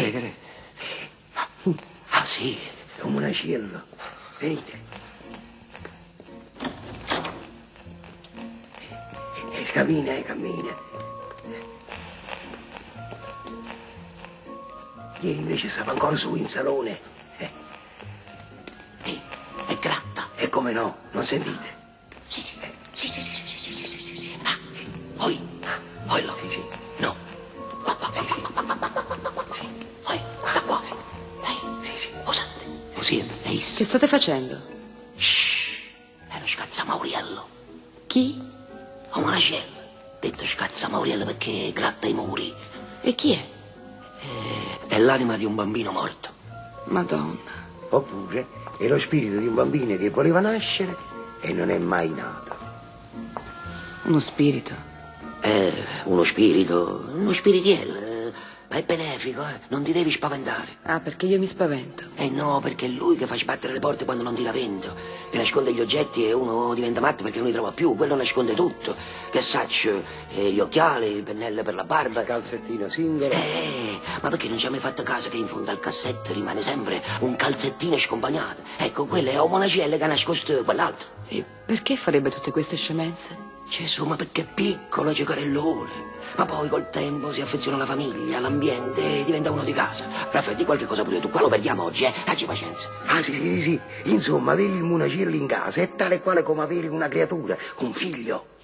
Che Ah, sì, è un monacello. Venite. Cammina, cammina. Ieri invece stava ancora su in salone. E gratta. E come no? Non sentite? Sì, sì. Sì. Oi. Oilo. Sì. No. Qua. Sì. Sì. Oi, sta qua. Sì. Sì. Osate. Osate. Che state facendo? Shhh. È lo scazzamauriello. Chi? Un monacello. Detto scazzamauriello perché gratta i muri. E chi è? È l'anima di un bambino morto. Madonna. Oppure è lo spirito di un bambino che voleva nascere e non è mai nato. Uno spirito? Uno spiritiello. Ma è benefico, non ti devi spaventare. Ah, perché io mi spavento. No, perché è lui che fa sbattere le porte quando non ti la vendo, che nasconde gli oggetti e uno diventa matto perché non li trova più, quello nasconde tutto. Che saccio, gli occhiali, il pennello per la barba. Il calzettino singolo. Ma perché non ci hai mai fatto caso che in fondo al cassetto rimane sempre un calzettino scompagnato? Ecco, quello è un monacello che ha nascosto quell'altro. E perché farebbe tutte queste scemenze? Gesù, ma perché è piccolo, giocarellone. Ma poi col tempo si affeziona alla famiglia, all'ambiente e diventa uno di casa. Raffaele, di qualche cosa pure tu. Qua lo perdiamo oggi, Aggi pazienza. Ah, sì. Insomma, avere il monacello in casa è tale e quale come avere una creatura, un figlio.